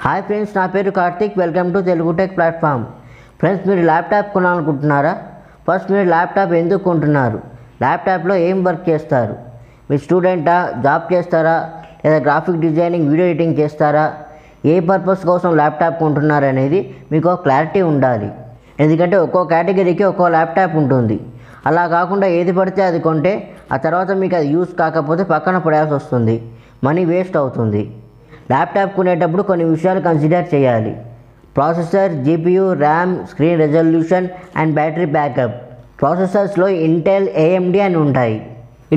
Hi friends, నా పేరు Karthik. Welcome to Telugu tech platform. Friends, మీరు ల్యాప్టాప్ కొనాలనుకుంటున్నారా? ఫస్ట్ మీరు ల్యాప్టాప్ ఎందుకు కొంటున్నారు? ల్యాప్టాప్లో ఏం వర్క్ చేస్తారు? మీరు స్టూడెంటా, జాబ్ చేస్తారా, లేదా గ్రాఫిక్ డిజైనింగ్, వీడియో ఎడిటింగ్ చేస్తారా? ఏ పర్పస్ కోసం ల్యాప్టాప్ కొంటున్నారు అనేది మీకు క్లారిటీ ఉండాలి. ఎందుకంటే ఒక్కో కేటగిరీకి ఒక్కో ల్యాప్టాప్ ఉంటుంది. అలా కాకుండా ఏది పడితే అది కొంటే ఆ తర్వాత మీకు అది యూస్ కాకపోతే పక్కన పడాల్సి వస్తుంది, మనీ వేస్ట్ అవుతుంది. ల్యాప్టాప్ కొనేటప్పుడు కొన్ని విషయాలు కన్సిడర్ చేయాలి. Processor, GPU, RAM, screen resolution and battery backup. ప్రాసెసర్స్లో ఇంటెల్, ఏఎండి అని ఉంటాయి.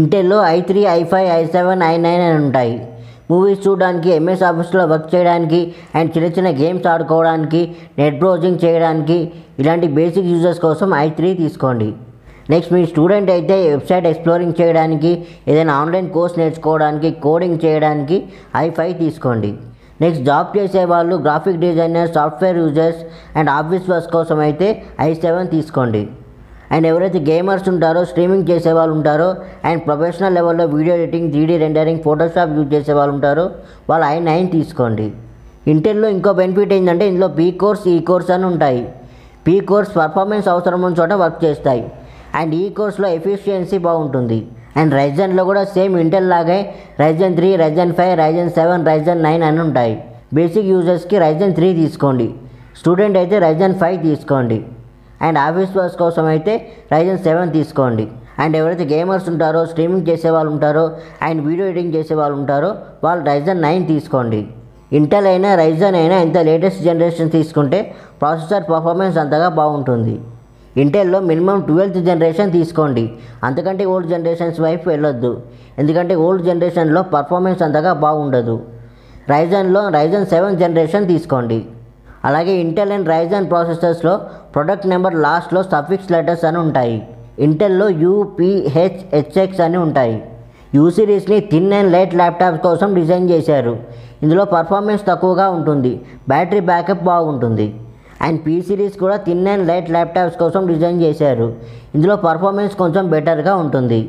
ఇంటెల్లో i3, i5, i7, i9 అని ఉంటాయి. మూవీస్ చూడడానికి, ఎంఎస్ ఆఫీస్లో వర్క్ చేయడానికి అండ్ చిన్న చిన్న గేమ్స్ ఆడుకోవడానికి, నెట్ బ్రౌజింగ్ చేయడానికి, ఇలాంటి బేసిక్ యూజర్స్ కోసం i3 తీసుకోండి. నెక్స్ట్, మీ స్టూడెంట్ అయితే వెబ్సైట్ ఎక్స్ప్లోరింగ్ చేయడానికి, ఏదైనా ఆన్లైన్ కోర్స్ నేర్చుకోవడానికి, కోడింగ్ చేయడానికి i5 తీసుకోండి. నెక్స్ట్, జాబ్ చేసేవాళ్ళు, graphic designer, software users and office works కోసం అయితే i7 తీసుకోండి. అండ్ ఎవరైతే గేమర్స్ ఉంటారో, స్ట్రీమింగ్ చేసే వాళ్ళు ఉంటారో అండ్ ప్రొఫెషనల్ లెవెల్లో video editing, 3D rendering, Photoshop use చేసే వాళ్ళు ఉంటారో వాళ్ళు i9 తీసుకోండి. ఇంటెల్లో ఇంకో బెనిఫిట్ ఏంటంటే ఇందులో పీ కోర్స్, ఈ కోర్స్ అని ఉంటాయి. పీ కోర్స్ పర్ఫార్మెన్స్ అవసరం ఉన్న చోట వర్క్ చేస్తాయి అండ్ ఈ కోర్స్లో ఎఫిషియన్సీ బాగుంటుంది. అండ్ రైజన్లో కూడా సేమ్ ఇంటెల్ లాగే Ryzen 3, Ryzen 5, Ryzen 7, Ryzen 9 అని ఉంటాయి. బేసిక్ యూజర్స్కి Ryzen 3 తీసుకోండి. స్టూడెంట్ అయితే Ryzen 5 తీసుకోండి. అండ్ ఆఫీస్ వర్క్స్ కోసం అయితే Ryzen 7 తీసుకోండి. అండ్ ఎవరైతే గేమర్స్ ఉంటారో, స్ట్రీమింగ్ చేసే వాళ్ళు ఉంటారో అండ్ వీడియో ఎడిటింగ్ చేసే వాళ్ళు ఉంటారో వాళ్ళు Ryzen 9 తీసుకోండి. ఇంటెల్ అయినా Ryzen అయినా ఇంత లేటెస్ట్ జనరేషన్ తీసుకుంటే ప్రాసెసర్ పర్ఫార్మెన్స్ అంతగా బాగుంటుంది. ఇంటెల్లో మినిమం 12th జనరేషన్ తీసుకోండి, అంతకంటే ఓల్డ్ జనరేషన్స్ వైపు వెళ్ళొద్దు. ఎందుకంటే ఓల్డ్ జనరేషన్లో పర్ఫార్మెన్స్ అంతగా బాగుండదు. రైజన్లో Ryzen 7 జనరేషన్ తీసుకోండి. అలాగే ఇంటెల్ అండ్ Ryzen ప్రాసెసర్స్లో ప్రొడక్ట్ నెంబర్ లాస్ట్లో సఫిక్స్ లెటర్స్ అని ఉంటాయి. ఇంటెల్లో UPHHX అని ఉంటాయి. యూ సిరీస్ని థిన్ అండ్ లైట్ ల్యాప్టాప్స్ కోసం డిజైన్ చేశారు. ఇందులో పర్ఫార్మెన్స్ తక్కువగా ఉంటుంది, బ్యాటరీ బ్యాకప్ బాగుంటుంది. అండ్ పీ సిరీస్ కూడా థిన్ అండ్ లైట్ ల్యాప్టాప్స్ కోసం డిజైన్ చేశారు. ఇందులో పర్ఫార్మెన్స్ కొంచెం బెటర్గా ఉంటుంది.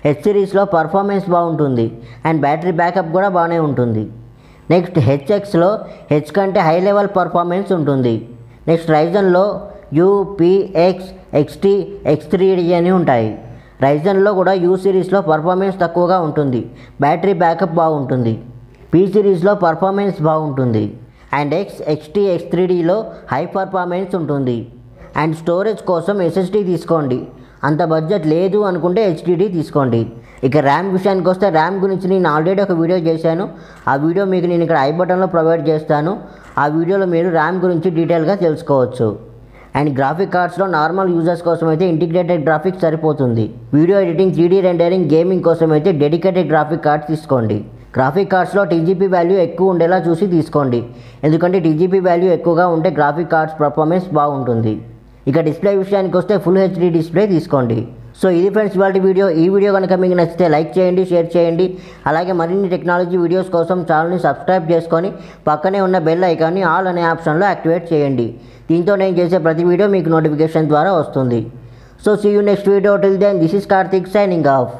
హెచ్ సిరీస్లో పర్ఫార్మెన్స్ బాగుంటుంది అండ్ బ్యాటరీ బ్యాకప్ కూడా బాగానే ఉంటుంది. నెక్స్ట్, హెచ్ఎక్స్లో హెచ్ కంటే హై లెవెల్ పర్ఫార్మెన్స్ ఉంటుంది. నెక్స్ట్, రైజన్లో UPX, XT, X3D అని ఉంటాయి. రైజన్లో కూడా యూ సిరీస్లో పర్ఫార్మెన్స్ తక్కువగా ఉంటుంది, బ్యాటరీ బ్యాకప్ బాగుంటుంది. పీ సిరీస్లో పర్ఫార్మెన్స్ బాగుంటుంది. అండ్ XT, X3Dలో హై పర్ఫార్మెన్స్ ఉంటుంది. అండ్ స్టోరేజ్ కోసం SSD తీసుకోండి. అంత బడ్జెట్ లేదు అనుకుంటే HDD తీసుకోండి. ఇక ర్యామ్ విషయానికి వస్తే ర్యామ్ గురించి నేను ఆల్రెడీ ఒక వీడియో చేశాను. ఆ వీడియో మీకు నేను ఇక్కడ ఐ బటన్లో ప్రొవైడ్ చేస్తాను. ఆ వీడియోలో మీరు ర్యామ్ గురించి డీటెయిల్గా తెలుసుకోవచ్చు. అండ్ గ్రాఫిక్ కార్డ్స్లో నార్మల్ యూజర్స్ కోసం అయితే ఇంటిగ్రేటెడ్ గ్రాఫిక్స్ సరిపోతుంది. Video editing, 3D rendering, gaming కోసం అయితే డెడికేటెడ్ గ్రాఫిక్ కార్డ్స్ తీసుకోండి. గ్రాఫిక్ కార్డ్స్లో TGP వాల్యూ ఎక్కువ ఉండేలా చూసి తీసుకోండి. ఎందుకంటే TGP వాల్యూ ఎక్కువగా ఉంటే గ్రాఫిక్ కార్డ్స్ పర్ఫార్మెన్స్ బాగుంటుంది. ఇక డిస్ప్లే విషయానికి వస్తే ఫుల్ HD డిస్ప్లే తీసుకోండి. సో ఇది ఫ్రెండ్స్ ఇవాళ వీడియో. ఈ వీడియో కనుక మీకు నచ్చితే లైక్ చేయండి, షేర్ చేయండి. అలాగే మరిన్ని టెక్నాలజీ వీడియోస్ కోసం ఛానల్ని సబ్స్క్రైబ్ చేసుకొని పక్కనే ఉన్న బెల్ ఐకాన్ని ఆల్ అనే ఆప్షన్లో యాక్టివేట్ చేయండి. దీంతో నేను చేసే ప్రతి వీడియో మీకు నోటిఫికేషన్ ద్వారా వస్తుంది. So see you next video. Till then, this is Karthik signing of.